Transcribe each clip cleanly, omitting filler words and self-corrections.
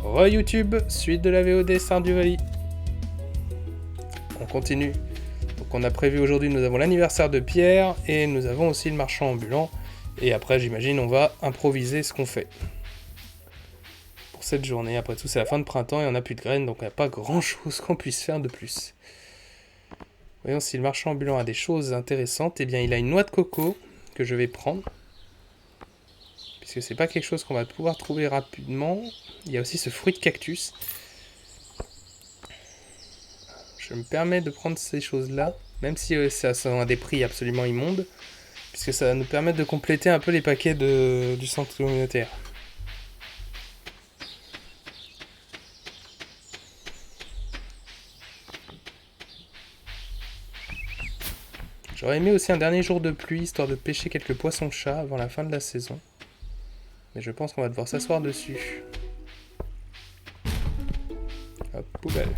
Re-YouTube, suite de la VOD Stardew Valley. On continue. Donc on a prévu aujourd'hui, nous avons l'anniversaire de Pierre et nous avons aussi le marchand ambulant. Et après, j'imagine, on va improviser ce qu'on fait. Pour cette journée, après tout, c'est la fin de printemps et on n'a plus de graines, donc il n'y a pas grand chose qu'on puisse faire de plus. Voyons si le marchand ambulant a des choses intéressantes. Eh bien, il a une noix de coco que je vais prendre. Puisque c'est pas quelque chose qu'on va pouvoir trouver rapidement. Il y a aussi ce fruit de cactus. Je me permets de prendre ces choses-là, même si ça a des prix absolument immondes, puisque ça va nous permettre de compléter un peu les paquets du centre communautaire. J'aurais aimé aussi un dernier jour de pluie, histoire de pêcher quelques poissons-chats avant la fin de la saison. Mais je pense qu'on va devoir s'asseoir dessus. Hop, poubelle.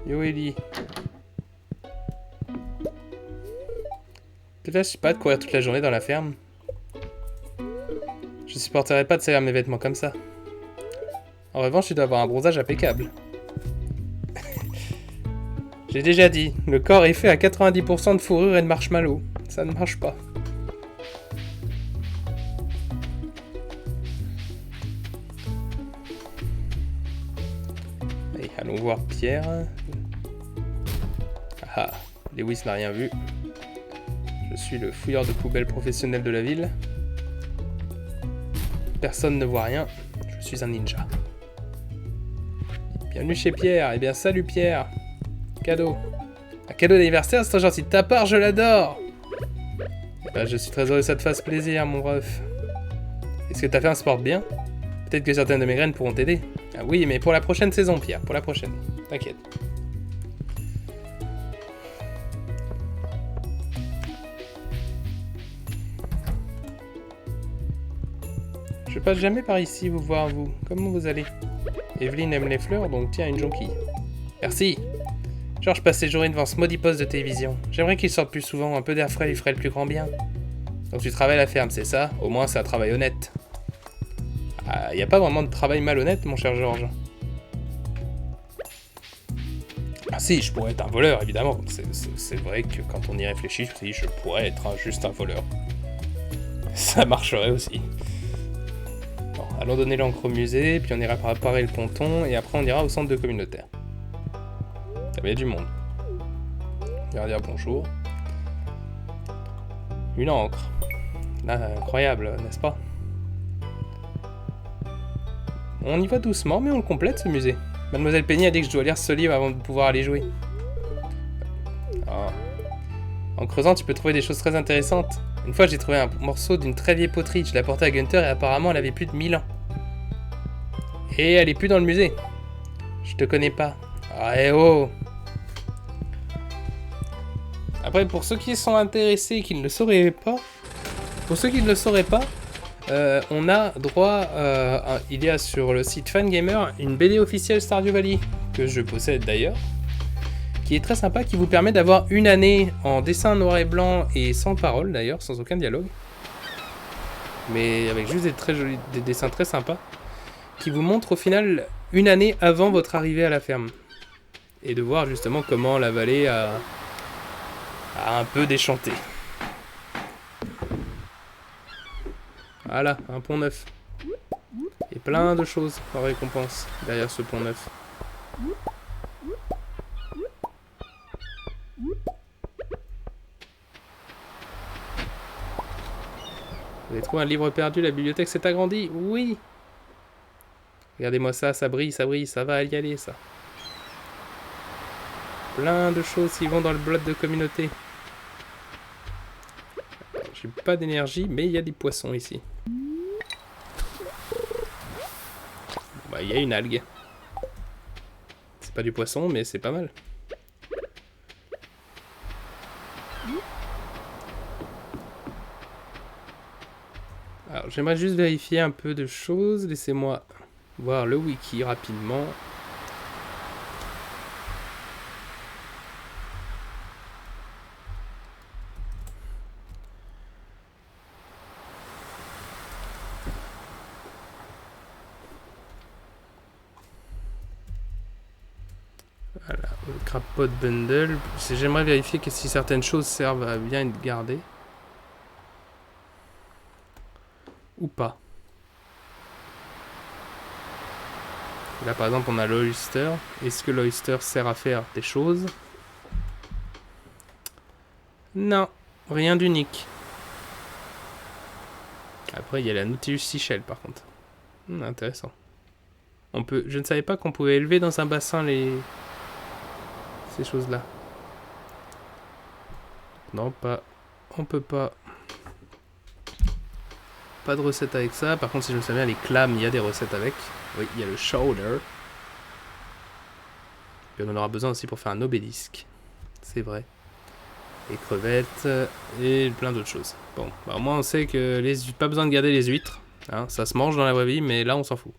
Yo Ellie. Peut-être je sais pas de courir toute la journée dans la ferme. Je supporterais pas de salir mes vêtements comme ça. En revanche, tu dois avoir un bronzage impeccable. J'ai déjà dit, le corps est fait à 90% de fourrure et de marshmallow. Ça ne marche pas. Allez, allons voir Pierre. Ah, Lewis n'a rien vu. Je suis le fouilleur de poubelles professionnel de la ville. Personne ne voit rien. Je suis un ninja. Bienvenue chez Pierre. Eh bien, salut Pierre. Cadeau. Un cadeau d'anniversaire, c'est très gentil de ta part, je l'adore. Ben, je suis très heureux que ça te fasse plaisir, mon ref. Est-ce que ta ferme se porte bien? Peut-être que certaines de mes graines pourront t'aider. Ah oui, mais pour la prochaine saison, Pierre, pour la prochaine. T'inquiète. Je passe jamais par ici vous voir, vous. Comment vous allez? Evelyne aime les fleurs, donc tiens, une jonquille. Merci. Georges passe ses journées devant ce maudit poste de télévision. J'aimerais qu'il sorte plus souvent, un peu d'air frais lui ferait le plus grand bien. Donc tu travailles à la ferme, c'est ça? Au moins c'est un travail honnête. Ah, y a pas vraiment de travail malhonnête, mon cher Georges. Ah si, je pourrais être un voleur, évidemment. C'est vrai que quand on y réfléchit, je pourrais être juste un voleur. Ça marcherait aussi. Bon, allons donner l'encre au musée, puis on ira préparer le ponton, et après on ira au centre de communautaire. Il y a du monde. On va dire bonjour. Une encre. Là, incroyable, n'est-ce pas? On y va doucement, mais on le complète ce musée. Mademoiselle Penny a dit que je dois lire ce livre avant de pouvoir aller jouer. Ah. En creusant, tu peux trouver des choses très intéressantes. Une fois, j'ai trouvé un morceau d'une très vieille poterie. Je l'ai apporté à Gunther et apparemment, elle avait plus de 1000 ans. Et elle est plus dans le musée. Je te connais pas. Ah, eh oh! Après, pour ceux qui sont intéressés et qui ne le sauraient pas, on a droit, il y a sur le site Fangamer une BD officielle Stardew Valley, que je possède d'ailleurs, qui est très sympa, qui vous permet d'avoir une année en dessin noir et blanc et sans parole d'ailleurs, sans aucun dialogue, mais avec juste des dessins très sympas, qui vous montrent au final une année avant votre arrivée à la ferme, et de voir justement comment la vallée a un peu déchanté. Voilà, un pont neuf. Et plein de choses en récompense derrière ce pont neuf. Vous avez trouvé un livre perdu, la bibliothèque s'est agrandie? Oui! Regardez-moi ça, ça brille, ça va y aller ça. Plein de choses qui vont dans le bloc de communauté. J'ai pas d'énergie, mais il y a des poissons ici. Bah, il y a une algue. C'est pas du poisson, mais c'est pas mal. Alors, j'aimerais juste vérifier un peu de choses. Laissez-moi voir le wiki rapidement. Voilà, le Crabpot Bundle. J'aimerais vérifier que si certaines choses servent à bien être gardées. Ou pas. Là par exemple on a l'Oyster. Est-ce que l'Oyster sert à faire des choses? Non, rien d'unique. Après il y a la Nautilus Seashell par contre. Intéressant. On peut. Je ne savais pas qu'on pouvait élever dans un bassin ces choses-là. Non, pas. On peut pas. Pas de recette avec ça. Par contre, si je me souviens, les clams, il y a des recettes avec. Oui, il y a le shoulder. Puis on en aura besoin aussi pour faire un obélisque. C'est vrai. Les crevettes et plein d'autres choses. Bon, bah au moins on sait que pas besoin de garder les huîtres. Hein, ça se mange dans la vraie vie, mais là on s'en fout.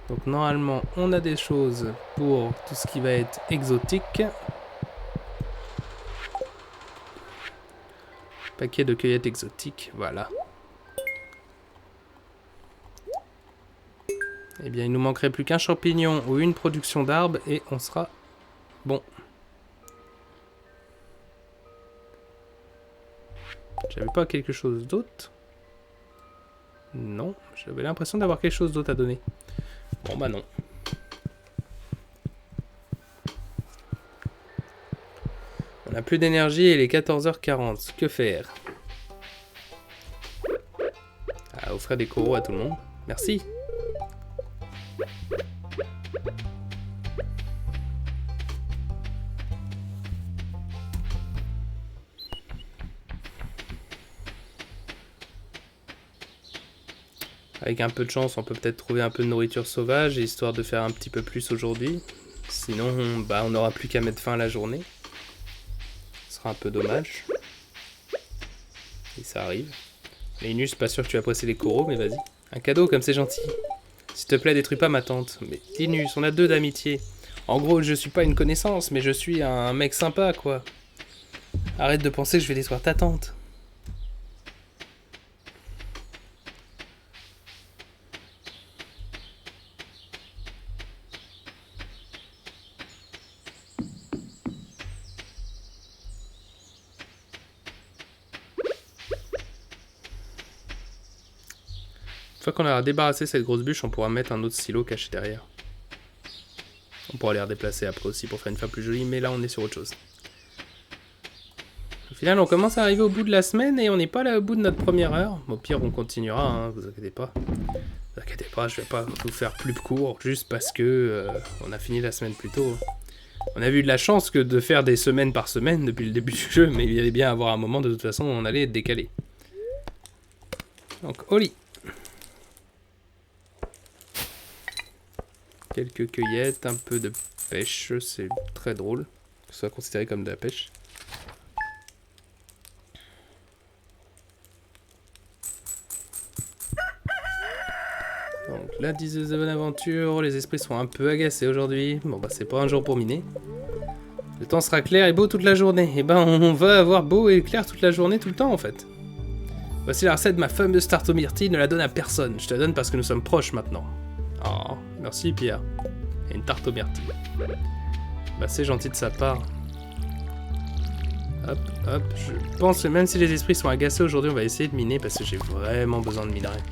Donc normalement on a des choses pour tout ce qui va être exotique. Paquet de cueillettes exotiques, voilà. Eh bien il nous manquerait plus qu'un champignon ou une production d'arbres et on sera bon. J'avais pas quelque chose d'autre? Non, j'avais l'impression d'avoir quelque chose d'autre à donner. Bon bah non. On a plus d'énergie et il est 14h40. Que faire? Ah, offrir des coraux à tout le monde. Merci. Avec un peu de chance, on peut peut-être trouver un peu de nourriture sauvage, histoire de faire un petit peu plus aujourd'hui. Sinon, bah, on n'aura plus qu'à mettre fin à la journée. Ce sera un peu dommage. Et ça arrive. Linus, pas sûr que tu apprécies les coraux, mais vas-y. Un cadeau, comme c'est gentil. S'il te plaît, détruis pas ma tante. Mais Linus, on a 2 d'amitié. En gros, je suis pas une connaissance, mais je suis un mec sympa, quoi. Arrête de penser que je vais détruire ta tante. Une fois qu'on aura débarrassé cette grosse bûche, on pourra mettre un autre silo caché derrière. On pourra les redéplacer après aussi pour faire une fin plus jolie, mais là on est sur autre chose. Au final, on commence à arriver au bout de la semaine et on n'est pas là au bout de notre première heure. Au pire, on continuera, hein, vous inquiétez pas. Vous inquiétez pas, je vais pas vous faire plus court juste parce que on a fini la semaine plus tôt. On a eu de la chance que de faire des semaines par semaine depuis le début du jeu, mais il allait bien avoir un moment de toute façon où on allait être décalé. Donc, au lit. Quelques cueillettes, un peu de pêche, c'est très drôle que ce soit considéré comme de la pêche. Donc là, 10 de bonne aventure, les esprits sont un peu agacés aujourd'hui. Bon bah c'est pas un jour pour miner. Le temps sera clair et beau toute la journée. Et ben on va avoir beau et clair toute la journée, tout le temps en fait. Voici la recette de ma fameuse tarte aux myrtilles, ne la donne à personne. Je te la donne parce que nous sommes proches maintenant. Oh, merci Pierre. Et une tarte aux myrtilles. Bah c'est gentil de sa part. Hop, hop, je pense que même si les esprits sont agacés aujourd'hui, on va essayer de miner parce que j'ai vraiment besoin de minerais.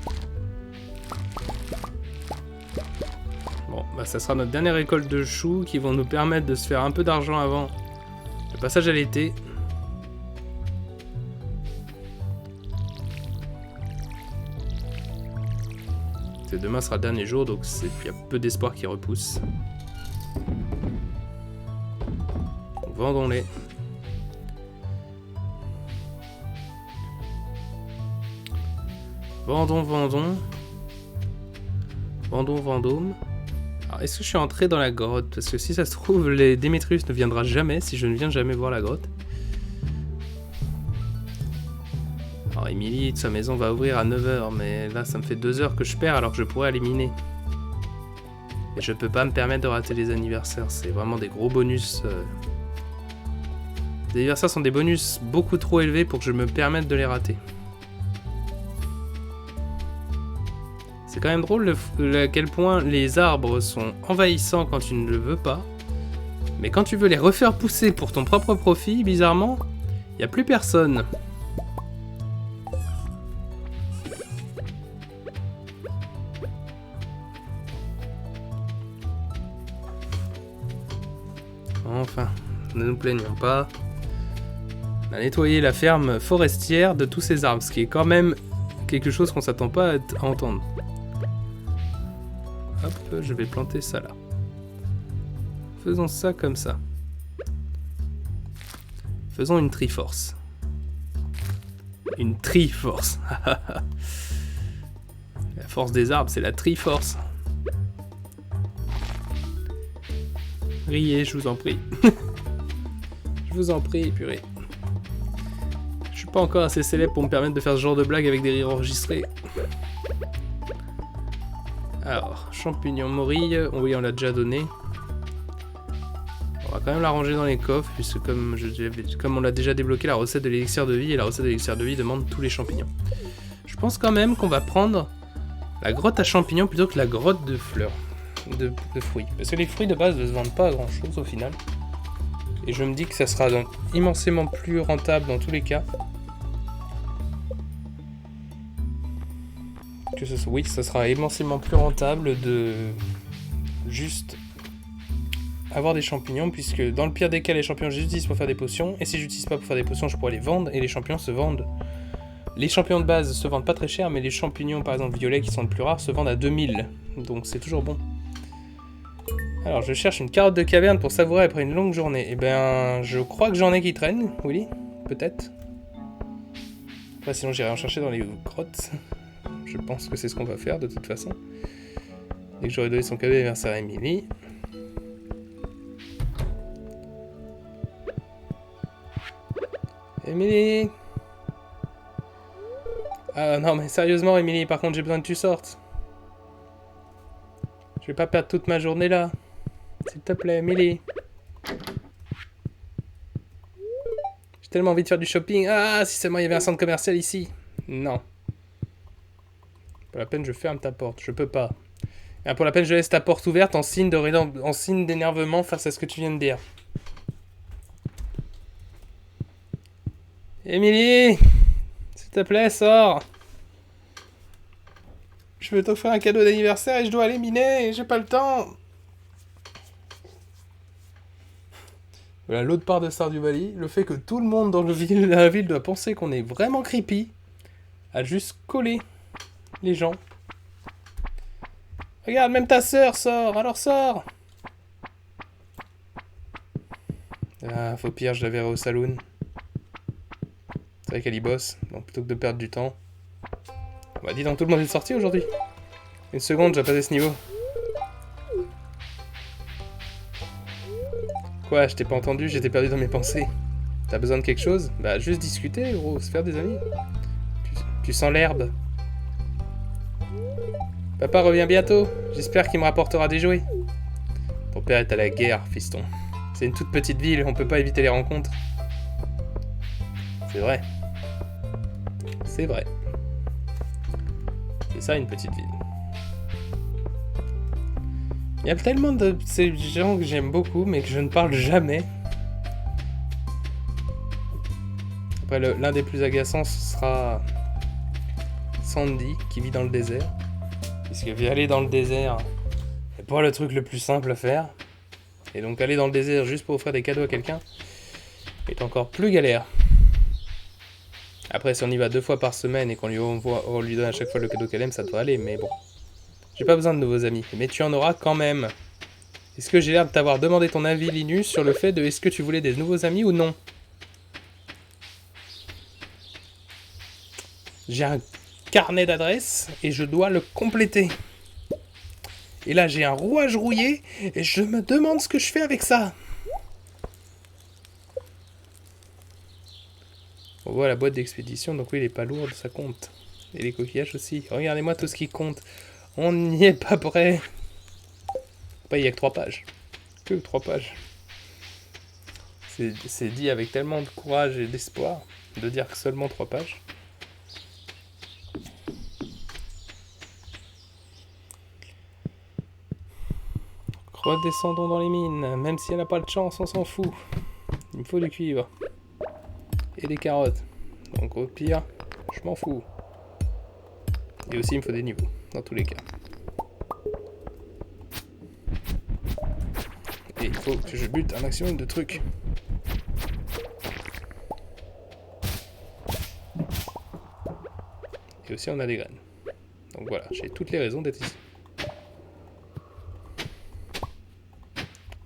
Bon, bah ça sera notre dernière récolte de choux qui vont nous permettre de se faire un peu d'argent avant le passage à l'été. Demain sera le dernier jour, donc il y a peu d'espoir qui repousse. Vendons-les. Vendons. Vendôme. Alors, est-ce que je suis entré dans la grotte? Parce que si ça se trouve, les Démétrius ne viendra jamais si je ne viens jamais voir la grotte. Alors Emily, sa maison va ouvrir à 9 h, mais là ça me fait 2 heures que je perds alors que je pourrais éliminer. Et je peux pas me permettre de rater les anniversaires, c'est vraiment des gros bonus. Les anniversaires sont des bonus beaucoup trop élevés pour que je me permette de les rater. C'est quand même drôle à quel point les arbres sont envahissants quand tu ne le veux pas. Mais quand tu veux les refaire pousser pour ton propre profit, bizarrement, il n'y a plus personne. Enfin, ne nous plaignons pas. On a nettoyé la ferme forestière de tous ces arbres, ce qui est quand même quelque chose qu'on s'attend pas à entendre. Hop, je vais planter ça là. Faisons ça comme ça. Faisons une triforce. Une triforce. La force des arbres, c'est la triforce. Riez, je vous en prie. Je vous en prie, purée. Je suis pas encore assez célèbre pour me permettre de faire ce genre de blague avec des rires enregistrés. Alors, champignon morille, oui on l'a déjà donné. On va quand même la ranger dans les coffres, puisque comme on l'a déjà débloqué la recette de l'élixir de vie, et la recette de l'élixir de vie demande tous les champignons. Je pense quand même qu'on va prendre la grotte à champignons plutôt que la grotte de fleurs, de fruits. Parce que les fruits de base ne se vendent pas à grand chose au final. Et je me dis que ça sera donc immensément plus rentable dans tous les cas. Oui, ça sera immensément plus rentable de juste avoir des champignons, puisque dans le pire des cas, les champignons j'utilise pour faire des potions, et si j'utilise pas pour faire des potions, je pourrais les vendre, et les champignons se vendent. Les champignons de base se vendent pas très cher, mais les champignons, par exemple violets, qui sont les plus rares, se vendent à 2000, donc c'est toujours bon. Alors, je cherche une carotte de caverne pour savourer après une longue journée. Eh ben, je crois que j'en ai qui traînent, Willy, peut-être. Après, sinon j'irai en chercher dans les grottes. Je pense que c'est ce qu'on va faire de toute façon. Dès que j'aurai donné son cadeau d'anniversaire à Emily. Emily! Ah non mais sérieusement Emily, par contre j'ai besoin que tu sortes. Je vais pas perdre toute ma journée là. S'il te plaît, Emily. J'ai tellement envie de faire du shopping. Ah, si seulement il y avait un centre commercial ici. Non. Pour la peine, je ferme ta porte. Je peux pas. Et pour la peine, je laisse ta porte ouverte en signe d'énervement face à ce que tu viens de dire. Émilie, s'il te plaît, sors. Je veux t'offrir un cadeau d'anniversaire et je dois aller miner et j'ai pas le temps. Voilà l'autre part de Stardew Valley, le fait que tout le monde dans la ville doit penser qu'on est vraiment creepy, a juste collé les gens. Regarde, même ta sœur sort, alors sors. Ah, faut pire, je la verrai au saloon. C'est vrai qu'elle y bosse, donc plutôt que de perdre du temps. Bah dis donc, tout le monde est sorti aujourd'hui. Une seconde, j'ai passé ce niveau. Quoi, je t'ai pas entendu, j'étais perdu dans mes pensées. T'as besoin de quelque chose? Bah juste discuter, gros, se faire des amis. Tu sens l'herbe. Papa revient bientôt, j'espère qu'il me rapportera des jouets. Ton père est à la guerre, fiston. C'est une toute petite ville, on peut pas éviter les rencontres. C'est vrai. C'est vrai. C'est ça une petite ville. Il y a tellement de ces gens que j'aime beaucoup, mais que je ne parle jamais. Après, l'un des plus agaçants, ce sera Sandy, qui vit dans le désert. Puisque aller dans le désert, c'est pas le truc le plus simple à faire. Et donc aller dans le désert juste pour offrir des cadeaux à quelqu'un est encore plus galère. Après, si on y va 2 fois par semaine et qu'on lui donne à chaque fois le cadeau qu'elle aime, ça devrait aller, mais bon. J'ai pas besoin de nouveaux amis, mais tu en auras quand même. Est-ce que j'ai l'air de t'avoir demandé ton avis, Linus, sur le fait de est-ce que tu voulais des nouveaux amis ou non? J'ai un carnet d'adresses et je dois le compléter. Et là, j'ai un rouage rouillé et je me demande ce que je fais avec ça. On voit la boîte d'expédition, donc oui, elle est pas lourde, ça compte. Et les coquillages aussi. Regardez-moi tout ce qui compte. On n'y est pas prêt. Bah, il n'y a que 3 pages. Que 3 pages. C'est dit avec tellement de courage et d'espoir de dire que seulement 3 pages. Redescendons dans les mines. Même si elle n'a pas de chance, on s'en fout. Il me faut du cuivre. Et des carottes. Donc au pire, je m'en fous. Et aussi il me faut des niveaux, dans tous les cas. Et il faut que je bute un maximum de trucs. Et aussi on a des graines. Donc voilà, j'ai toutes les raisons d'être ici.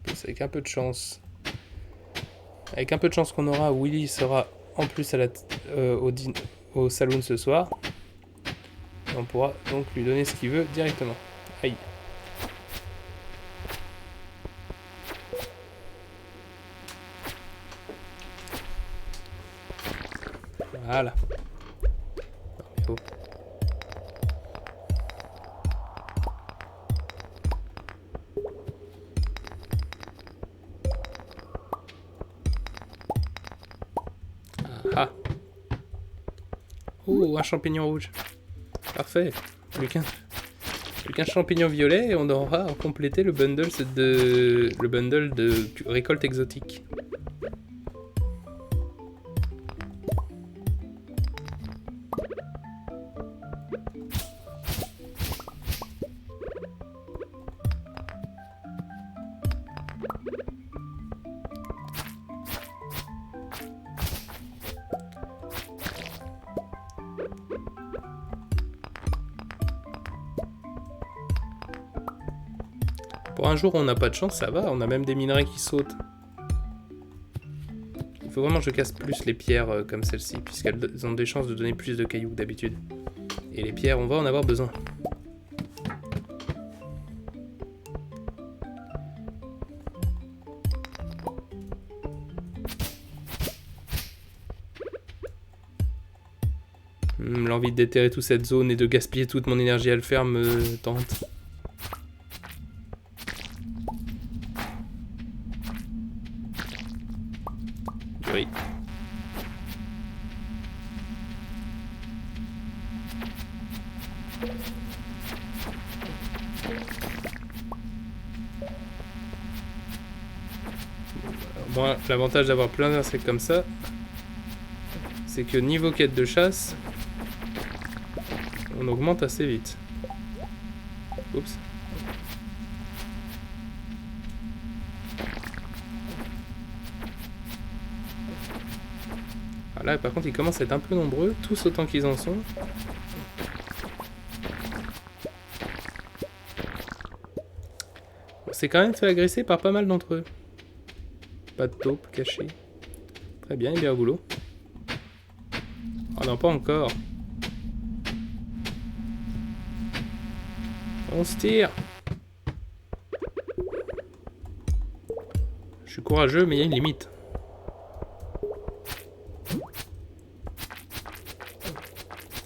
Plus avec un peu de chance. Avec un peu de chance qu'on aura, Willy sera en plus à au saloon ce soir. On pourra donc lui donner ce qu'il veut directement. Aïe. Voilà. Non, mais oh. Ah. Oh, un champignon rouge. Parfait. Plus qu'un champignon violet et on aura complété le bundle de récolte exotique. Pour un jour où on n'a pas de chance, ça va, on a même des minerais qui sautent. Il faut vraiment que je casse plus les pierres comme celle-ci, puisqu'elles ont des chances de donner plus de cailloux que d'habitude. Et les pierres, on va en avoir besoin. L'envie de déterrer toute cette zone et de gaspiller toute mon énergie à le faire me tente. Oui. Bon, l'avantage d'avoir plein d'insectes comme ça, c'est que niveau quête de chasse, on augmente assez vite. Oups. Ah là, par contre, ils commencent à être un peu nombreux, tous autant qu'ils en sont. On s'est quand même fait agresser par pas mal d'entre eux. Pas de taupe cachée. Très bien, il est bien au boulot. Oh non, pas encore. On se tire. Je suis courageux, mais il y a une limite.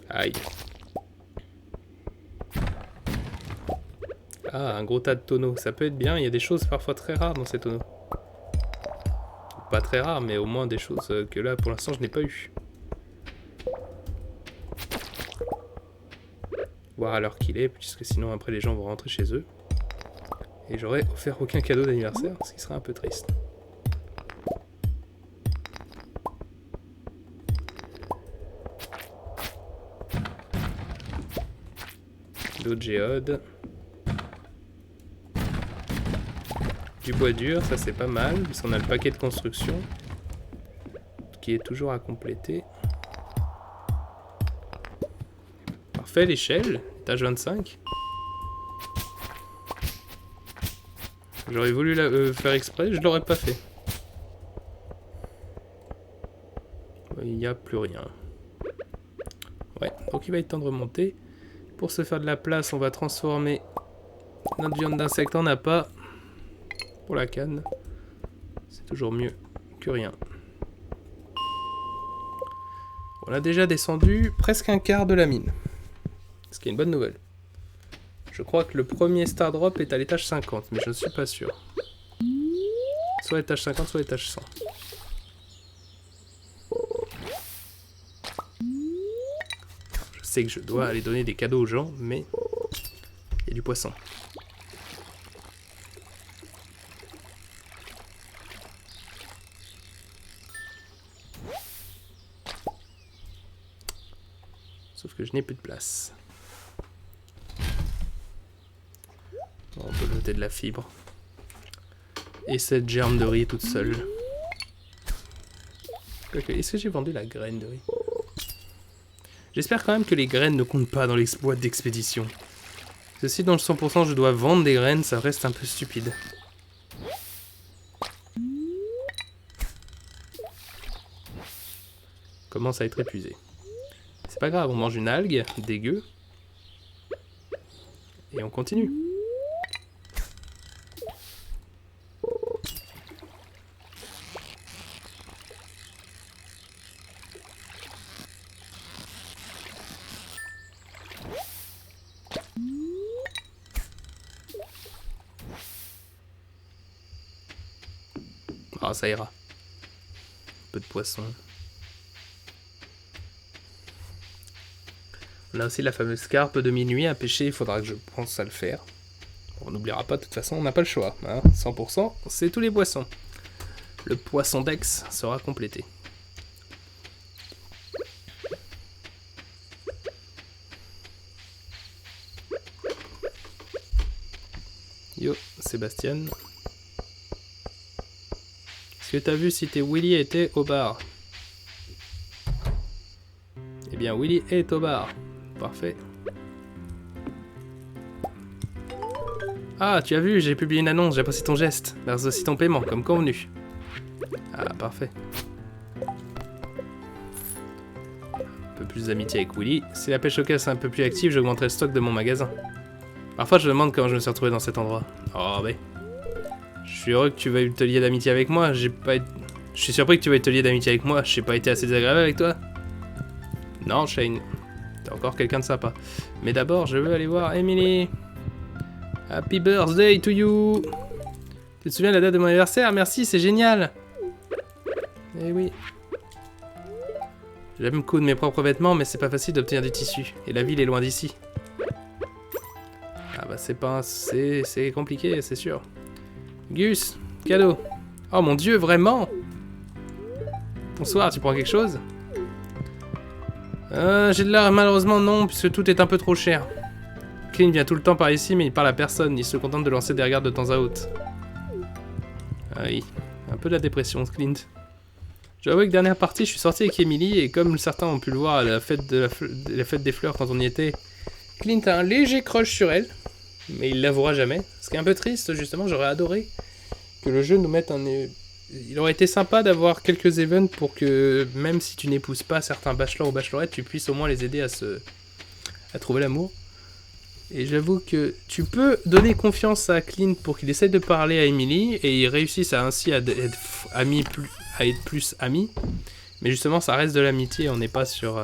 Aïe. Ah, un gros tas de tonneaux. Ça peut être bien, il y a des choses parfois très rares dans ces tonneaux. Pas très rares, mais au moins des choses que là, pour l'instant, je n'ai pas eu. Voir à l'heure qu'il est, puisque sinon après les gens vont rentrer chez eux. Et j'aurais offert aucun cadeau d'anniversaire, ce qui serait un peu triste. D'autres géodes. Du bois dur, ça c'est pas mal, puisqu'on a le paquet de construction qui est toujours à compléter. Parfait, l'échelle, étage 25. J'aurais voulu la faire exprès, je l'aurais pas fait. Il n'y a plus rien. Ouais, donc il va être temps de remonter. Pour se faire de la place, on va transformer notre viande d'insecte en appât. Pour la canne. C'est toujours mieux que rien. On a déjà descendu presque un quart de la mine. Ce qui est une bonne nouvelle. Je crois que le premier Star Drop est à l'étage 50, mais je ne suis pas sûr. Soit l'étage 50, soit l'étage 100. Je sais que je dois aller donner des cadeaux aux gens, mais il y a du poisson. Sauf que je n'ai plus de place. Bon, on peut jeter de la fibre. Et cette germe de riz toute seule. Est-ce que j'ai vendu la graine de riz? J'espère quand même que les graines ne comptent pas dans les boîtes d'expédition. Parce que si dans le 100% je dois vendre des graines, ça reste un peu stupide. Commence à être épuisé. C'est pas grave, on mange une algue, dégueu. Et on continue. Ah, ça ira. Un peu de poisson. On a aussi la fameuse carpe de minuit à pêcher, il faudra que je pense à le faire. On n'oubliera pas, de toute façon, on n'a pas le choix. Hein. 100%, c'est tous les poissons. Le poisson d'Aix sera complété. Yo, Sébastien. Est-ce que t'as vu si Willy était au bar? Eh bien, Willy est au bar. Parfait. Ah, tu as vu, j'ai publié une annonce, j'apprécie ton geste. Merci aussi ton paiement, comme convenu. Ah, parfait. Un peu plus d'amitié avec Willy. Si la pêche au casse est un peu plus active, j'augmenterai le stock de mon magasin. Parfois, je me demande comment je me suis retrouvé dans cet endroit. Oh, mais... Je suis heureux que tu veuilles te lier d'amitié avec moi, Je suis surpris que tu veuilles te lier d'amitié avec moi, j'ai pas été assez désagréable avec toi? Non, Shane. T'es encore quelqu'un de sympa. Mais d'abord, je veux aller voir Emily. Happy birthday to you. Tu te souviens de la date de mon anniversaire? Merci, c'est génial. Eh oui. J'aime coudre mes propres vêtements, mais c'est pas facile d'obtenir du tissu. Et la ville est loin d'ici. Ah bah c'est pas... C'est compliqué, c'est sûr. Gus, cadeau. Oh mon dieu, vraiment? Bonsoir, tu prends quelque chose? J'ai de l'air, malheureusement non, puisque tout est un peu trop cher. Clint vient tout le temps par ici, mais il parle à personne, il se contente de lancer des regards de temps à autre. Ah oui, un peu de la dépression, Clint. Je dois avouer que dernière partie, je suis sorti avec Emily, et comme certains ont pu le voir à la fête, la fête des fleurs quand on y était, Clint a un léger crush sur elle, mais il l'avouera jamais. Ce qui est un peu triste, justement, j'aurais adoré que le jeu nous mette un... Il aurait été sympa d'avoir quelques events pour que, même si tu n'épouses pas certains bachelors ou bachelorettes, tu puisses au moins les aider à trouver l'amour. Et j'avoue que tu peux donner confiance à Clint pour qu'il essaie de parler à Emily, et il réussisse ainsi à être plus amis. Mais justement, ça reste de l'amitié, on n'est pas sur...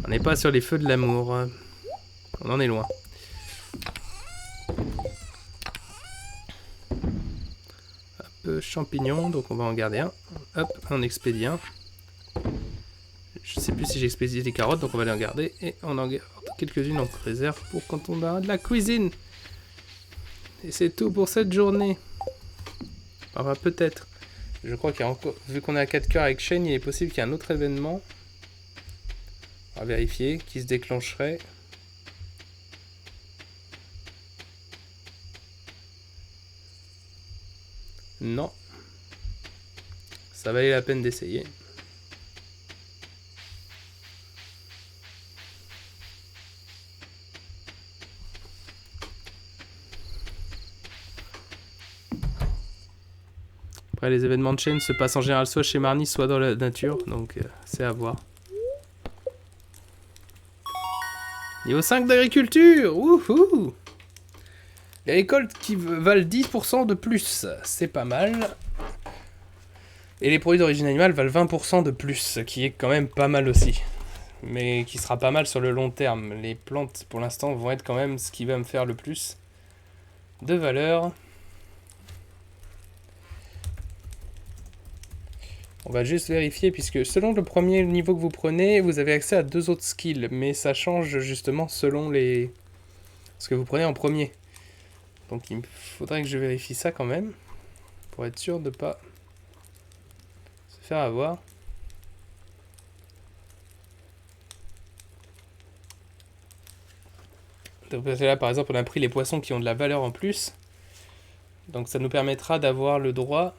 on n'est pas sur les feux de l'amour. On en est loin. Champignons, donc on va en garder un. Hop, un expédient. Je sais plus si j'ai expédié des carottes, donc on va les en garder. Et on en garde quelques-unes en réserve pour quand on aura de la cuisine. Et c'est tout pour cette journée. Enfin, peut-être. Je crois qu'il y a encore... Vu qu'on est à 4 cœurs avec Shane, il est possible qu'il y ait un autre événement. On va vérifier, qui se déclencherait. Non. Ça valait la peine d'essayer. Après, les événements de chaîne se passent en général soit chez Marnie, soit dans la nature, donc c'est à voir. Niveau 5 d'agriculture. Wouhou! Les récoltes qui valent 10% de plus, c'est pas mal. Et les produits d'origine animale valent 20% de plus, ce qui est quand même pas mal aussi. Mais qui sera pas mal sur le long terme. Les plantes, pour l'instant, vont être quand même ce qui va me faire le plus de valeur. On va juste vérifier, puisque selon le premier niveau que vous prenez, vous avez accès à 2 autres skills. Mais ça change justement selon ce que vous prenez en premier. Donc il faudrait que je vérifie ça quand même, pour être sûr de pas se faire avoir. Donc là par exemple on a pris les poissons qui ont de la valeur en plus. Donc ça nous permettra d'avoir le droit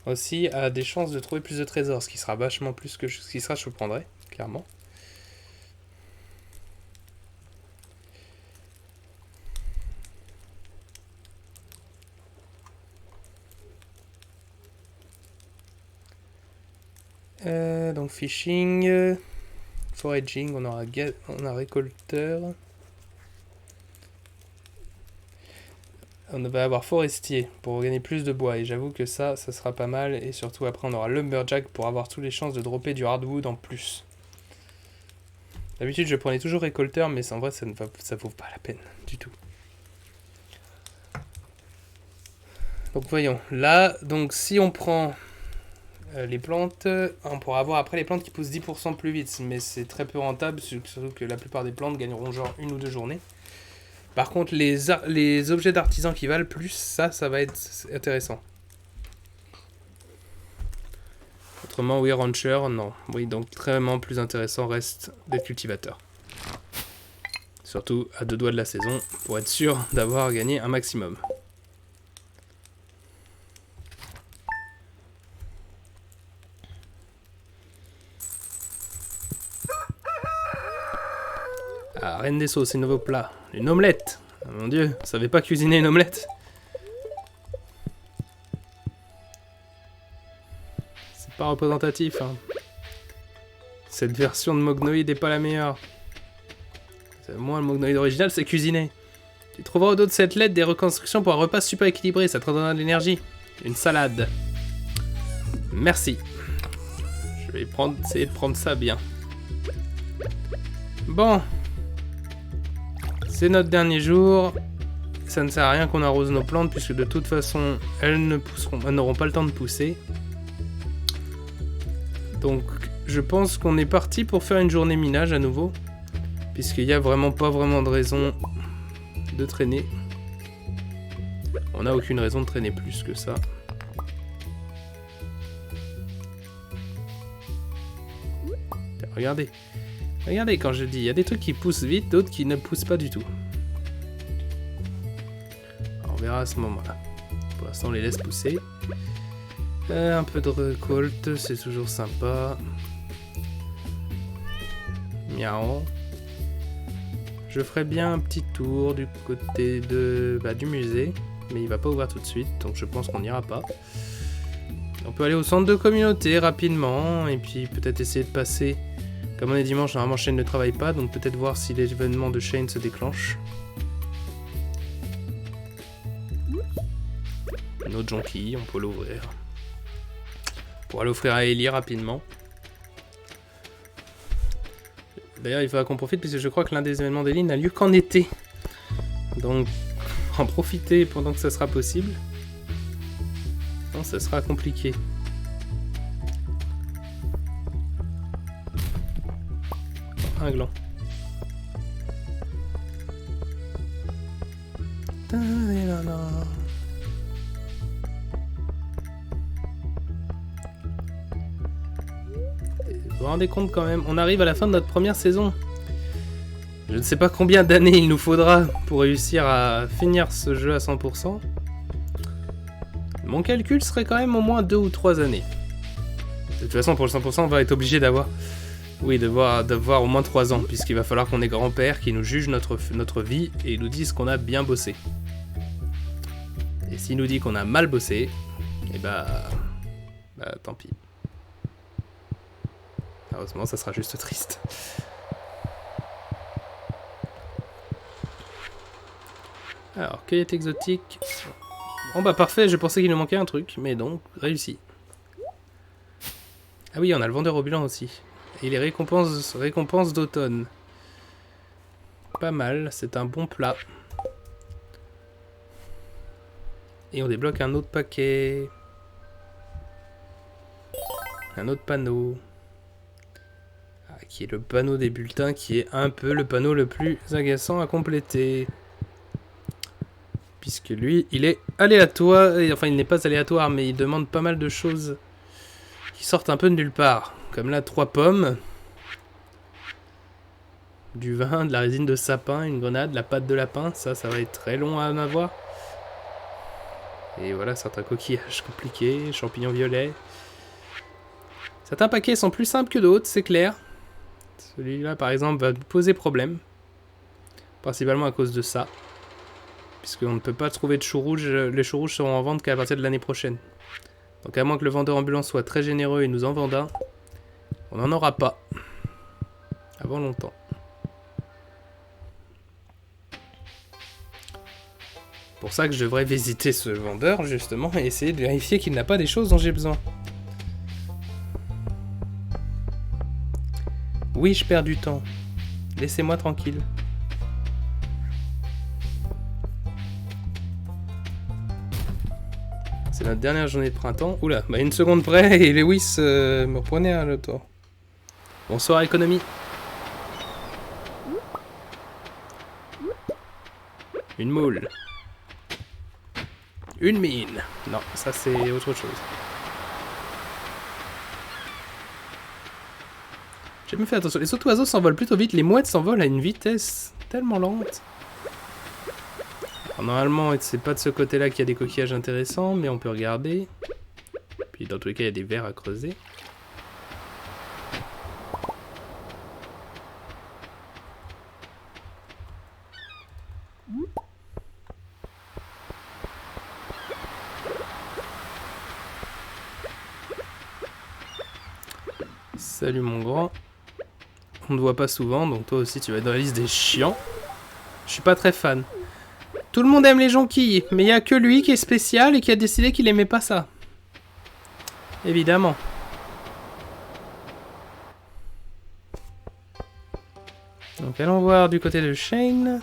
aussi à des chances de trouver plus de trésors, ce qui sera vachement plus que ce qui sera je prendrai, clairement. Donc fishing, foraging, on a récolteur. On va avoir forestier pour gagner plus de bois et j'avoue que ça sera pas mal et surtout après on aura lumberjack pour avoir toutes les chances de dropper du hardwood en plus. D'habitude je prenais toujours récolteur mais en vrai ça vaut pas la peine du tout. Donc voyons, là donc si on prend les plantes, on pourra avoir après les plantes qui poussent 10% plus vite, mais c'est très peu rentable, surtout que la plupart des plantes gagneront genre 1 ou 2 journées. Par contre, les objets d'artisan qui valent plus, ça va être intéressant. Autrement, oui, rancher, non. Oui, donc vraiment plus intéressant reste d'être cultivateur. Surtout à 2 doigts de la saison, pour être sûr d'avoir gagné un maximum. Ah, reine des sauces, c'est un nouveau plat. Une omelette. Oh, mon dieu, vous savez pas cuisiner une omelette? C'est pas représentatif, hein. Cette version de Mognoïd n'est pas la meilleure. Moi, le Mognoïd original, c'est cuisiner. Tu trouveras au dos de cette lettre des reconstructions pour un repas super équilibré, ça te redonnera de l'énergie. Une salade. Merci. Je vais essayer de prendre ça bien. Bon. C'est notre dernier jour. Ça ne sert à rien qu'on arrose nos plantes puisque de toute façon, elles n'auront pas le temps de pousser. Donc, je pense qu'on est parti pour faire une journée minage à nouveau. Puisqu'il n'y a vraiment pas de raison de traîner. On n'a aucune raison de traîner plus que ça. Regardez. Regardez quand je dis, il y a des trucs qui poussent vite, d'autres qui ne poussent pas du tout. Alors, on verra à ce moment-là. Pour l'instant, on les laisse pousser. Un peu de récolte, c'est toujours sympa. Miaou. Je ferai bien un petit tour du côté du musée, mais il va pas ouvrir tout de suite, donc je pense qu'on n'ira pas. On peut aller au centre de communauté rapidement, et puis peut-être essayer de passer... Comme on est dimanche, normalement Shane ne travaille pas, donc peut-être voir si l'événement de Shane se déclenche. Une autre jonquille, on peut l'ouvrir. On pourra l'offrir à Ellie rapidement. D'ailleurs, il faudra qu'on profite, puisque je crois que l'un des événements d'Ellie n'a lieu qu'en été. Donc, en profiter pendant que ça sera possible. Non, ça sera compliqué. Un gland. Vous vous rendez compte quand même, on arrive à la fin de notre première saison. Je ne sais pas combien d'années il nous faudra pour réussir à finir ce jeu à 100%. Mon calcul serait quand même au moins 2 ou 3 années. De toute façon, pour le 100%, on va être obligé d'avoir... Oui, d'avoir au moins 3 ans, puisqu'il va falloir qu'on ait grand-père qui nous juge notre vie et nous dise qu'on a bien bossé. Et s'il nous dit qu'on a mal bossé, et tant pis. Heureusement, ça sera juste triste. Alors, cueillette exotique. Oh bah parfait, je pensais qu'il nous manquait un truc, mais donc, réussi. Ah oui, on a le vendeur ambulant aussi. Et les récompenses d'automne. Pas mal, c'est un bon plat. Et on débloque un autre paquet. Un autre panneau. Ah, qui est le panneau des bulletins, qui est un peu le panneau le plus agaçant à compléter. Puisque lui, il est aléatoire. Enfin, il n'est pas aléatoire, mais il demande pas mal de choses qui sortent un peu de nulle part. Comme là, 3 pommes. Du vin, de la résine de sapin, une grenade, la pâte de lapin. Ça va être très long à en avoir. Et voilà, certains coquillages compliqués, champignons violets. Certains paquets sont plus simples que d'autres, c'est clair. Celui-là, par exemple, va poser problème. Principalement à cause de ça. Puisqu'on ne peut pas trouver de choux rouges. Les choux rouges seront en vente qu'à partir de l'année prochaine. Donc à moins que le vendeur ambulant soit très généreux et nous en vende un, on n'en aura pas. Avant longtemps. Pour ça que je devrais visiter ce vendeur, justement, et essayer de vérifier qu'il n'a pas des choses dont j'ai besoin. Oui, je perds du temps. Laissez-moi tranquille. C'est notre dernière journée de printemps. Oula, bah une seconde près et Lewis me reprenait à le tour. Bonsoir, économie. Une moule. Une mine. Non, ça c'est autre chose. J'ai même fait attention. Les autres oiseaux s'envolent plutôt vite. Les mouettes s'envolent à une vitesse tellement lente. Alors, normalement, c'est pas de ce côté-là qu'il y a des coquillages intéressants, mais on peut regarder. Puis dans tous les cas, il y a des vers à creuser. Salut mon grand. On ne voit pas souvent, donc toi aussi tu vas être dans la liste des chiants. Je suis pas très fan. Tout le monde aime les jonquilles, mais il y a que lui qui est spécial et qui a décidé qu'il aimait pas ça. Évidemment. Donc allons voir du côté de Shane.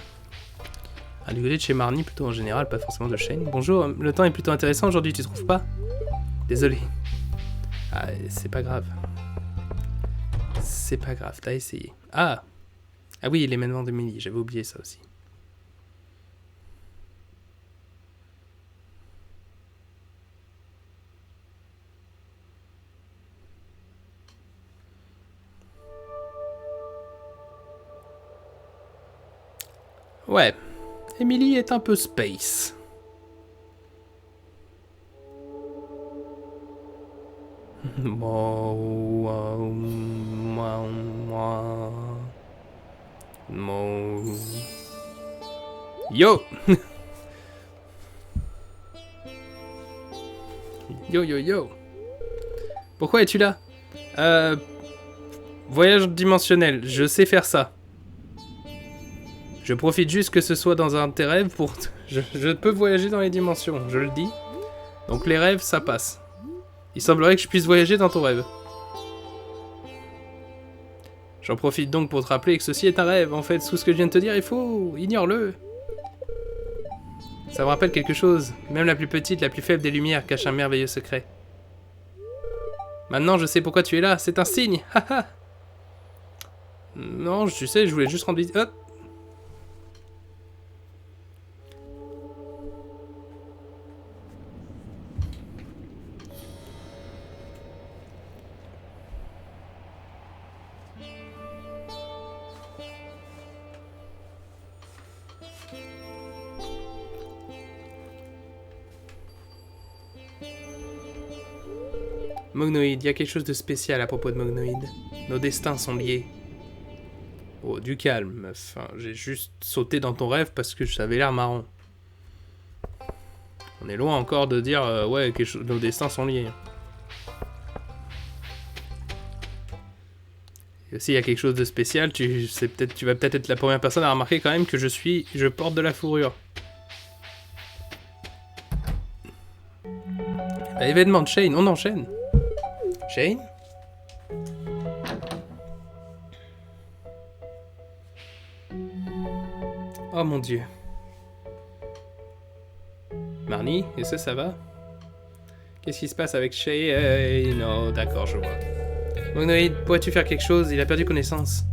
Ah, du côté de chez Marnie plutôt en général, pas forcément de Shane. Bonjour, le temps est plutôt intéressant aujourd'hui, tu trouves pas? Désolé. Ah, c'est pas grave. C'est pas grave, t'as essayé. Ah! Ah oui, l'événement d'Emily, j'avais oublié ça aussi. Ouais, Emily est un peu space. Yo. Yo yo yo. Pourquoi es-tu là? Voyage dimensionnel, je sais faire ça. Je profite juste que ce soit dans un de tes rêves pour... Je peux voyager dans les dimensions, je le dis. Donc les rêves, ça passe. Il semblerait que je puisse voyager dans ton rêve. J'en profite donc pour te rappeler que ceci est un rêve. En fait, tout ce que je viens de te dire est faux. Ignore-le. Ça me rappelle quelque chose. Même la plus petite, la plus faible des lumières cache un merveilleux secret. Maintenant, je sais pourquoi tu es là. C'est un signe. Haha. Non, tu sais, je voulais juste rendre visite. Hop. Mognoïde, il y a quelque chose de spécial à propos de Mognoïde. Nos destins sont liés. Oh, du calme. Enfin, j'ai juste sauté dans ton rêve parce que ça avait l'air marrant. On est loin encore de dire, ouais, nos destins sont liés. Et aussi, il y a quelque chose de spécial. Tu vas peut-être être la première personne à remarquer quand même que je porte de la fourrure. Événement de Shane, on enchaîne. Shane? Oh mon dieu. Marnie, est-ce que ça va? Qu'est-ce qui se passe avec Shane? Non, d'accord, je vois. Monoïde, pourrais-tu faire quelque chose? Il a perdu connaissance.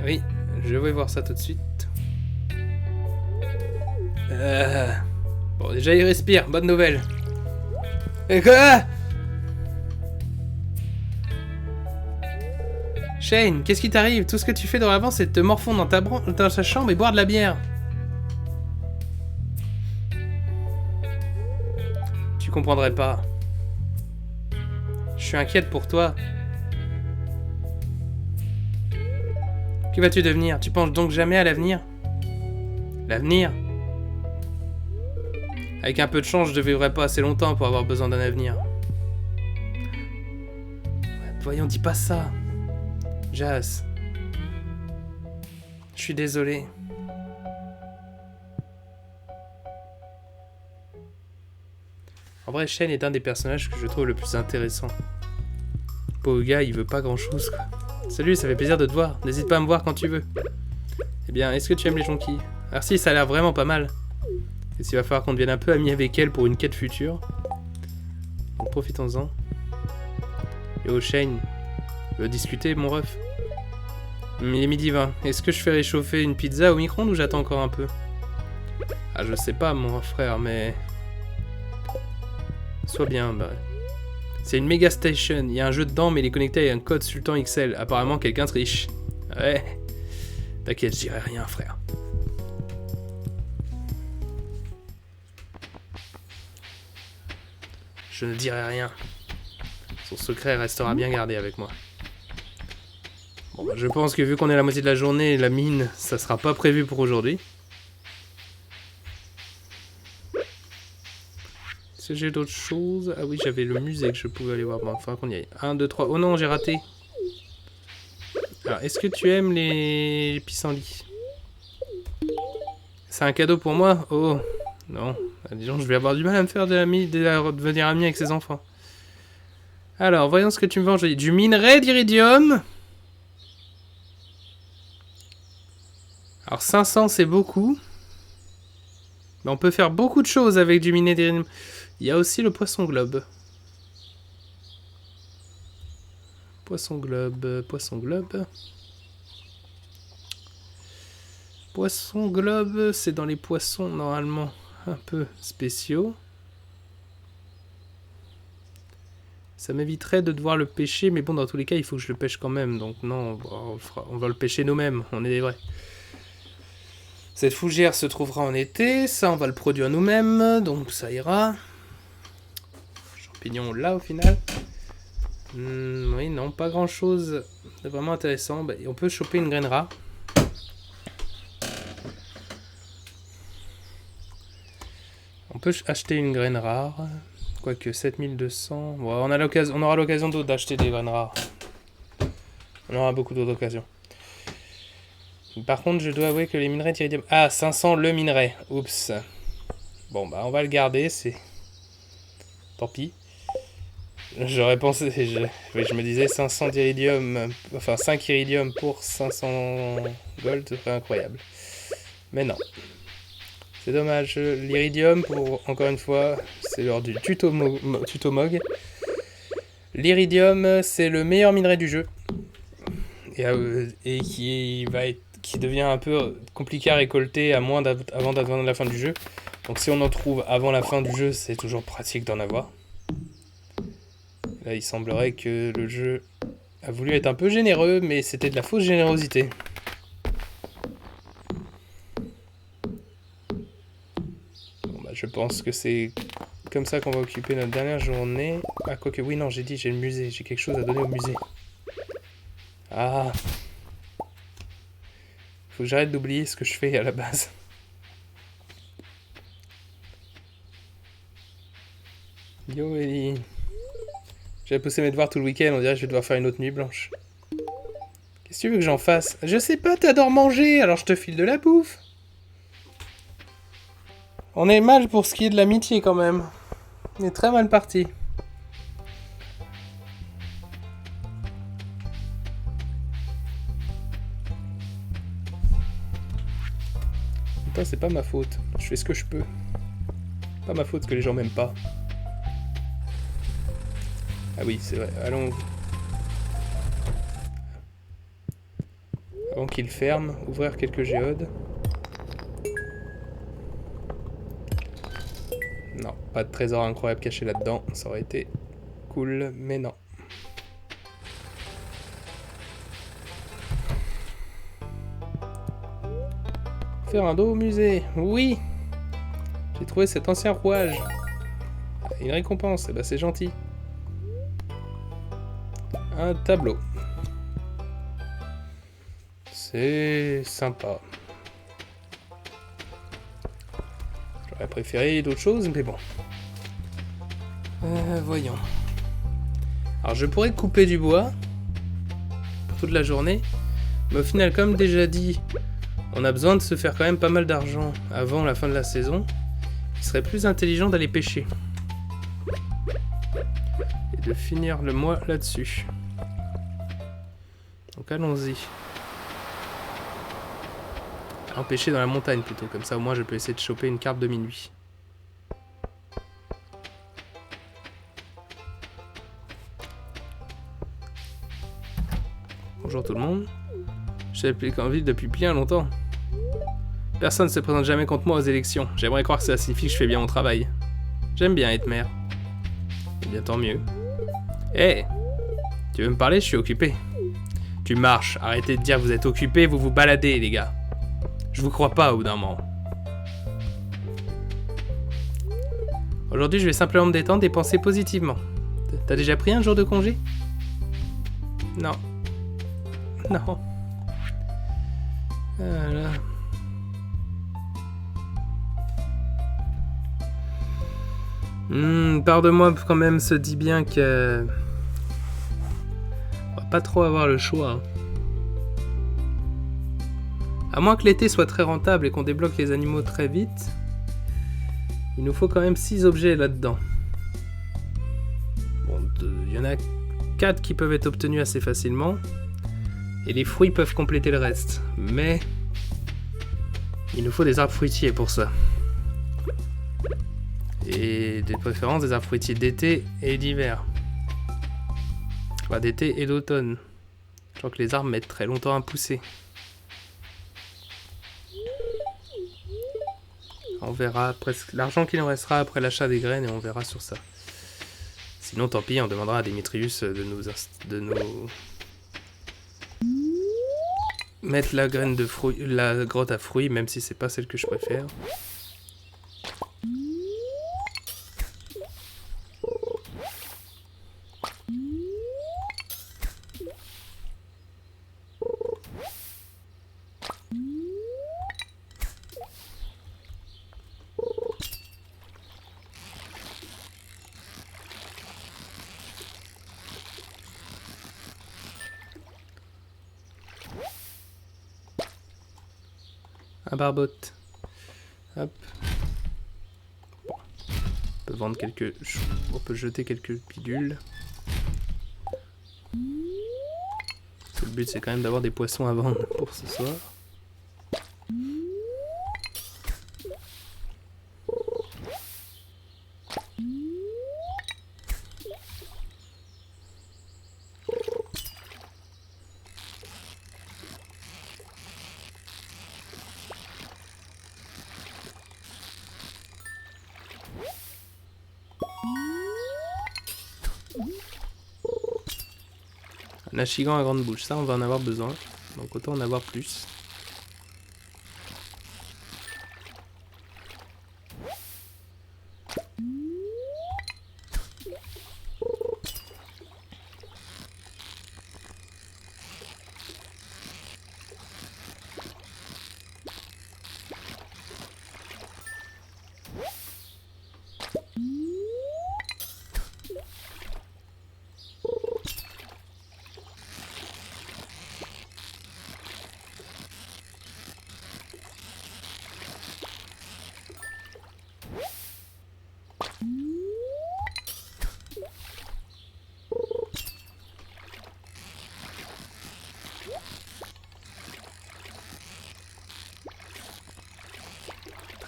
Oui, je vais voir ça tout de suite. Bon, déjà il respire, bonne nouvelle. Et quoi? Shane, qu'est-ce qui t'arrive? Tout ce que tu fais dorénavant, c'est de te morfondre dans sa chambre et boire de la bière. Tu comprendrais pas. Je suis inquiète pour toi. Que vas-tu devenir? Tu penses donc jamais à l'avenir? L'avenir? Avec un peu de chance, je ne vivrai pas assez longtemps pour avoir besoin d'un avenir. Voyons, dis pas ça. Jas. Je suis désolé. En vrai, Shane est un des personnages que je trouve le plus intéressant. Pauvre gars, il veut pas grand-chose, quoi. Salut, ça fait plaisir de te voir. N'hésite pas à me voir quand tu veux. Eh bien, est-ce que tu aimes les jonquilles? Alors si, ça a l'air vraiment pas mal. Et s'il va falloir qu'on devienne un peu amis avec elle pour une quête future. Donc profitons-en. Yo Shane, tu veux discuter mon ref? Il est midi 20. Est-ce que je fais réchauffer une pizza au micro-ondes ou j'attends encore un peu? Ah je sais pas mon frère mais... Sois bien, bah... C'est une méga station, il y a un jeu dedans mais il est connecté à un code Sultan XL. Apparemment quelqu'un triche. Ouais. T'inquiète, je dirai rien frère. Je ne dirai rien. Son secret restera bien gardé avec moi. Bon, bah, je pense que vu qu'on est à la moitié de la journée, la mine, ça sera pas prévu pour aujourd'hui. Est-ce que j'ai d'autres choses? Ah oui, j'avais le musée que je pouvais aller voir. Bon, il faudra qu'on y aille. 1, 2, 3. Oh non, j'ai raté. Alors, est-ce que tu aimes les pissenlits? C'est un cadeau pour moi? Oh, non. Ah, disons, je vais avoir du mal à me faire devenir ami avec ses enfants. Alors, voyons ce que tu me vends. Du minerai d'iridium. Alors, 500, c'est beaucoup. Mais on peut faire beaucoup de choses avec du minerai d'iridium. Il y a aussi le poisson globe. Poisson globe, poisson globe. Poisson globe, c'est dans les poissons normalement un peu spéciaux. Ça m'éviterait de devoir le pêcher, mais bon, dans tous les cas, il faut que je le pêche quand même. Donc non, on va le pêcher nous-mêmes, on est des vrais. Cette fougère se trouvera en été, ça on va le produire nous-mêmes, donc ça ira. Champignons là au final. Oui, non, pas grand-chose de vraiment intéressant. Bah, on peut choper une graine rare. On peut acheter une graine rare. Quoique 7200. Bon, on aura l'occasion d'acheter des graines rares. On aura beaucoup d'autres occasions. Par contre, je dois avouer que les minerais d'iridium... Ah, 500 le minerai. Oups. Bon, bah, on va le garder, c'est... Tant pis. J'aurais pensé... Je me disais 500 d'iridium... Enfin, 5 iridium pour 500 gold, ce serait incroyable. Mais non. C'est dommage. L'iridium, encore une fois, c'est lors du tuto Mog. L'iridium, c'est le meilleur minerai du jeu. Et qui devient un peu compliqué à récolter avant d'attendre la fin du jeu. Donc si on en trouve avant la fin du jeu, c'est toujours pratique d'en avoir. Là, il semblerait que le jeu a voulu être un peu généreux, mais c'était de la fausse générosité. Bon, bah, je pense que c'est comme ça qu'on va occuper notre dernière journée. Ah, quoique, oui, non, j'ai dit, j'ai le musée. J'ai quelque chose à donner au musée. Ah. Faut que j'arrête d'oublier ce que je fais à la base. Yo Ellie. J'avais poussé mes devoirs tout le week-end, on dirait que je vais devoir faire une autre nuit blanche. Qu'est-ce que tu veux que j'en fasse? Je sais pas, t'adores manger, alors je te file de la bouffe. On est mal pour ce qui est de l'amitié quand même. Il est très mal parti. Putain, c'est pas ma faute. Je fais ce que je peux. Pas ma faute que les gens m'aiment pas. Ah oui, c'est vrai. Allons. Avant qu'il ferme, ouvrir quelques géodes. Non, pas de trésor incroyable caché là-dedans. Ça aurait été cool, mais non. Faire un dos au musée. Oui. J'ai trouvé cet ancien rouage. Une récompense. Eh ben, c'est gentil. Un tableau. C'est sympa. J'aurais préféré d'autres choses, mais bon. Voyons. Alors je pourrais couper du bois pour toute la journée, mais au final, comme déjà dit, on a besoin de se faire quand même pas mal d'argent avant la fin de la saison. Il serait plus intelligent d'aller pêcher. Et de finir le mois là-dessus. Donc allons-y. Allons pêcher dans la montagne plutôt, comme ça au moins je peux essayer de choper une carpe de minuit. Bonjour tout le monde. J'ai appelé en ville depuis bien longtemps. Personne ne se présente jamais contre moi aux élections. J'aimerais croire que ça signifie que je fais bien mon travail. J'aime bien être maire. Eh bien tant mieux. Hé, tu veux me parler? Je suis occupé. Tu marches, arrêtez de dire que vous êtes occupé, vous vous baladez les gars. Je vous crois pas au bout d'un moment. Aujourd'hui, je vais simplement me détendre et penser positivement. T'as déjà pris un jour de congé? Non. Non. Voilà. Part de moi quand même se dit bien que... on va pas trop avoir le choix. À moins que l'été soit très rentable et qu'on débloque les animaux très vite, il nous faut quand même 6 objets là-dedans. Bon, il y en a 4 qui peuvent être obtenus assez facilement, et les fruits peuvent compléter le reste. Mais il nous faut des arbres fruitiers pour ça. Et de préférence des arbres fruitiers d'été et d'hiver. Enfin, d'été et d'automne. Je crois que les arbres mettent très longtemps à pousser. On verra presque l'argent qu'il en restera après l'achat des graines et on verra sur ça. Sinon, tant pis, on demandera à Démétrius de nous mettre la graine de fruits, la grotte à fruits, même si c'est pas celle que je préfère. Un barbotte. Hop. Bon. On peut vendre quelques... on peut jeter quelques pilules. Le but c'est quand même d'avoir des poissons à vendre pour ce soir. Un achigan à grande bouche, ça on va en avoir besoin, donc autant en avoir plus.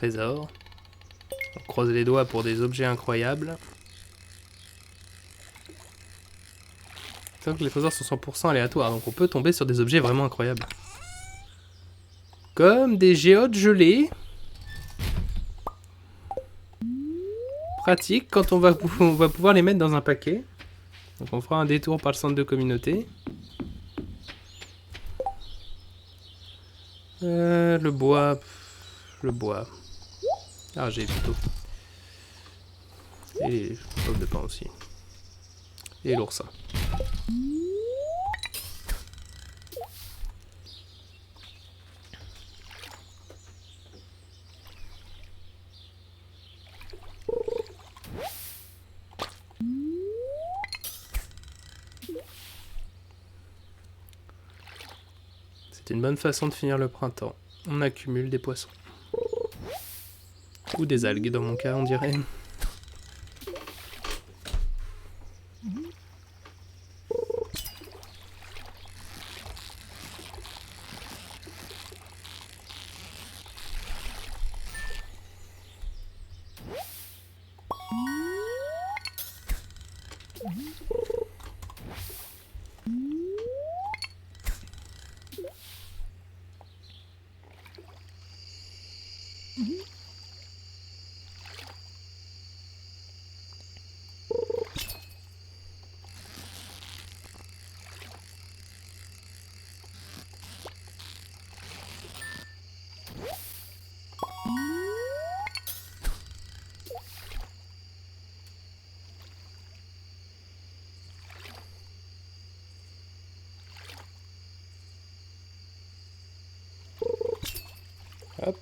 trésor. On croise les doigts pour des objets incroyables. C'est vrai que les trésors sont 100% aléatoires, donc on peut tomber sur des objets vraiment incroyables. Comme des géodes gelées. Pratique quand on va pouvoir les mettre dans un paquet. Donc on fera un détour par le centre de communauté. Le bois. Le bois. Ah, j'ai plutôt. Et les pommes de pain aussi. Et l'oursin. C'est une bonne façon de finir le printemps. On accumule des poissons. Ou des algues dans mon cas, on dirait. Hop.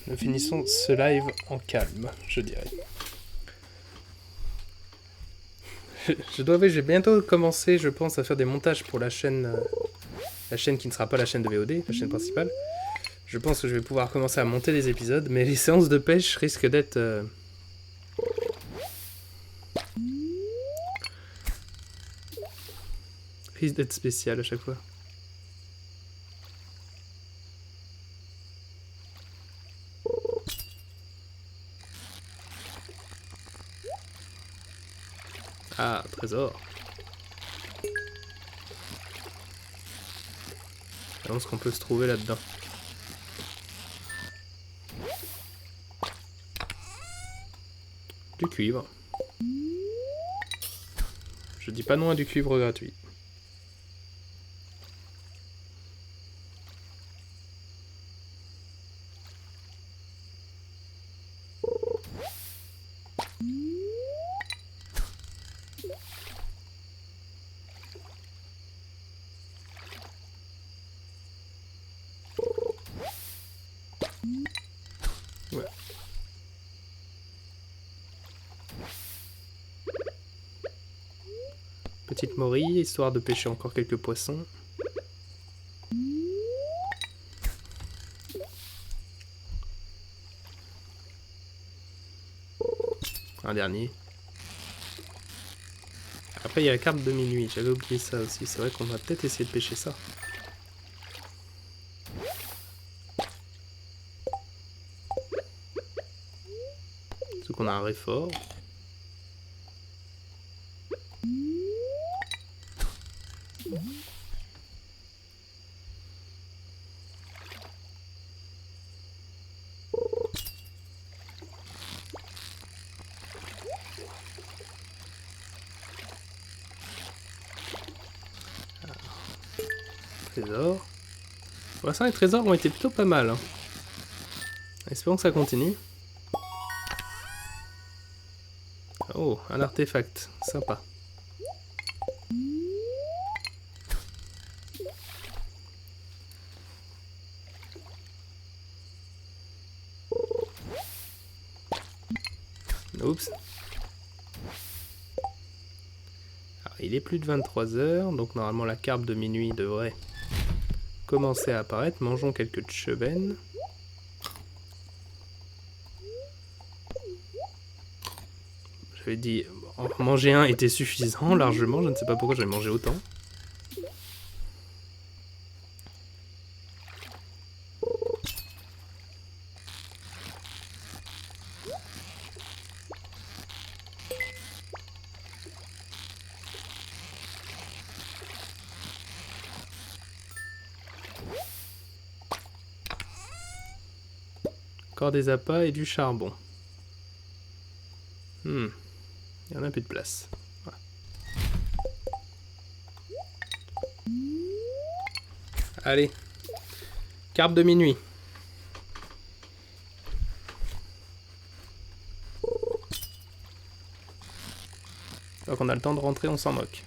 Nous finissons ce live en calme, je dirais. Je dois avouer, j'ai bientôt commencé, je pense, à faire des montages pour la chaîne qui ne sera pas la chaîne de VOD, la chaîne principale. Je pense que je vais pouvoir commencer à monter des épisodes, mais les séances de pêche risquent d'être... risquent d'être spéciales à chaque fois. Ah, trésor. Voyons ce qu'on peut se trouver là-dedans. Du cuivre. Je dis pas non à du cuivre gratuit. Ouais. Petite morille, histoire de pêcher encore quelques poissons. Un dernier. Après, il y a la carte de minuit. J'avais oublié ça aussi. C'est vrai qu'on va peut-être essayer de pêcher ça. Sauf qu'on a un réfort. Trésor. Pour l'instant, les trésors ont été plutôt pas mal. Hein. Espérons que ça continue. Oh, un artefact. Sympa. Oups. Alors, il est plus de 23 heures, donc normalement la carpe de minuit devrait commencer à apparaître. Mangeons quelques chevennes. J'avais dit, en manger un était suffisant, largement, je ne sais pas pourquoi j'avais mangé autant. Encore des appâts et du charbon. Il y en a plus de place. Ouais. Allez. Carpe de minuit. Donc on a le temps de rentrer, on s'en moque.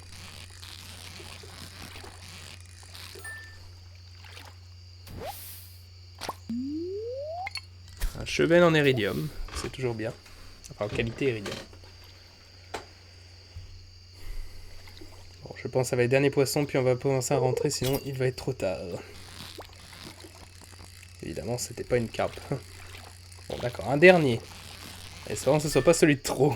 Un chevenne en iridium, c'est toujours bien. Enfin, en qualité iridium. Bon, je pense que ça va être dernier poisson, puis on va commencer à rentrer, sinon il va être trop tard. Évidemment, c'était pas une carpe. Bon, d'accord, un dernier. Espérons que ce soit pas celui de trop.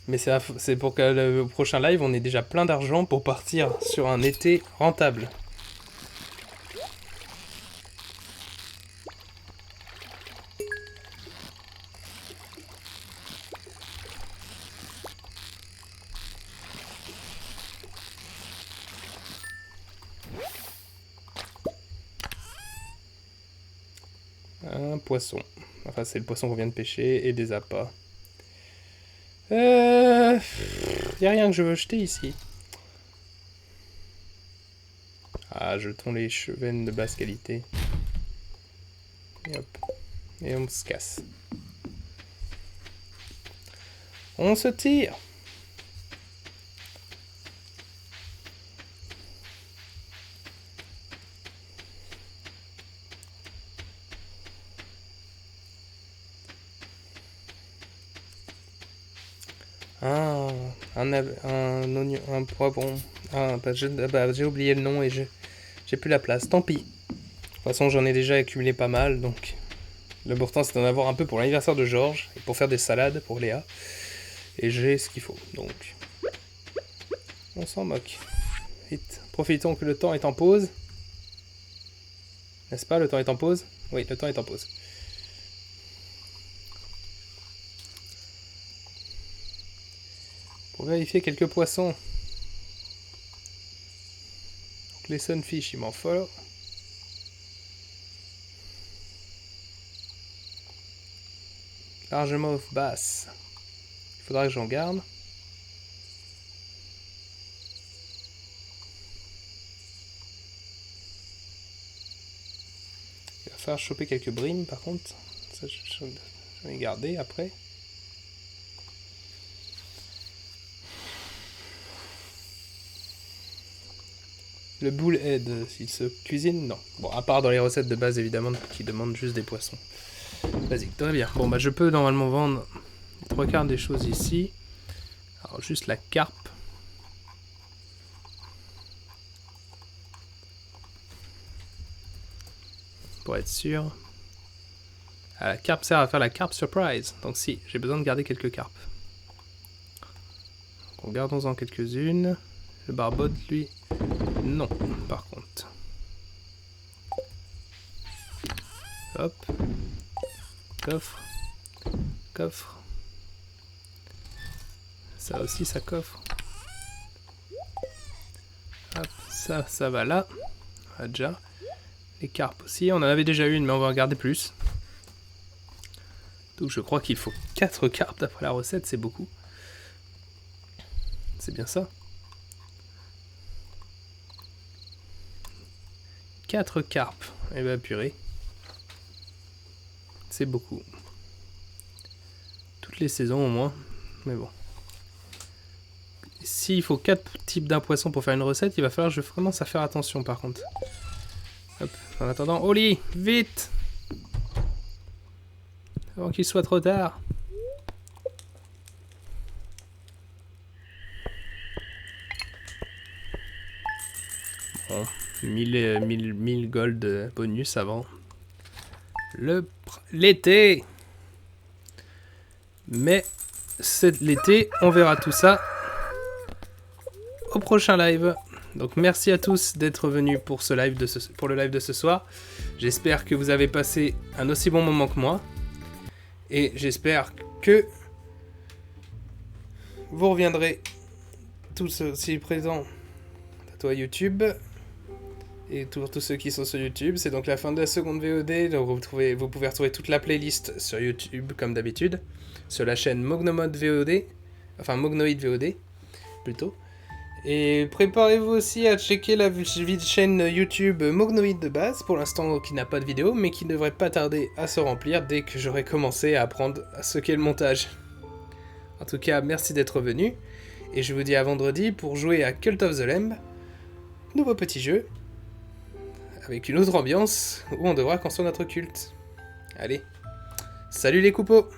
Mais c'est pour que le prochain live, on ait déjà plein d'argent pour partir sur un été rentable. Un poisson. Enfin, c'est le poisson qu'on vient de pêcher et des appâts. Y a rien que je veux jeter ici. Ah, jetons les chevennes de basse qualité. Et hop. Et on se casse. On se tire. Ah, un oignon, un poivron. Ah, bah, j'ai oublié le nom et j'ai plus la place. Tant pis. De toute façon, j'en ai déjà accumulé pas mal, donc l'important c'est d'en avoir un peu pour l'anniversaire de Georges et pour faire des salades pour Léa. Et j'ai ce qu'il faut, donc on s'en moque. Vite, profitons que le temps est en pause. N'est-ce pas, le temps est en pause? Oui, le temps est en pause. Pour vérifier quelques poissons. Donc les sunfish, il m'en faut. Largemouth basse. Il faudra que j'en garde. Il va falloir choper quelques brimes par contre. Ça, je vais les garder après. Le bullhead, s'il se cuisine, non. Bon, à part dans les recettes de base, évidemment, qui demandent juste des poissons. Vas-y, très bien. Bon, bah je peux normalement vendre 3/4 des choses ici. Alors, juste la carpe. Pour être sûr. Ah, la carpe sert à faire la carpe surprise. Donc si, j'ai besoin de garder quelques carpes. Donc, gardons-en quelques-unes. Le barbote, lui... Non, par contre. Hop. Coffre. Coffre. Ça aussi, ça coffre. Hop, ça va là. Ah, déjà. Les carpes aussi. On en avait déjà une, mais on va en garder plus. Donc je crois qu'il faut 4 carpes d'après la recette, c'est beaucoup. C'est bien ça. 4 carpes. Eh ben purée. C'est beaucoup. Toutes les saisons au moins. Mais bon. S'il faut 4 types d'un poisson pour faire une recette, il va falloir que je commence à faire attention par contre. Hop, en attendant, Oli, vite! Avant qu'il soit trop tard. Bon, 1000 gold bonus avant. L'été! Mais l'été, on verra tout ça au prochain live. Donc merci à tous d'être venus pour le live de ce soir. J'espère que vous avez passé un aussi bon moment que moi. Et j'espère que vous reviendrez tous aussi présents à toi YouTube. Et tous ceux qui sont sur YouTube. C'est donc la fin de la seconde VOD. Donc vous pouvez retrouver toute la playlist sur YouTube comme d'habitude. Sur la chaîne Mognomod VOD. Enfin Mognoid VOD plutôt. Et préparez-vous aussi à checker la chaîne YouTube Mognoid de base, pour l'instant qui n'a pas de vidéo, mais qui ne devrait pas tarder à se remplir dès que j'aurai commencé à apprendre ce qu'est le montage. En tout cas, merci d'être venu, et je vous dis à vendredi pour jouer à Cult of the Lamb, nouveau petit jeu, avec une autre ambiance, où on devra construire notre culte. Allez, salut les coupeaux!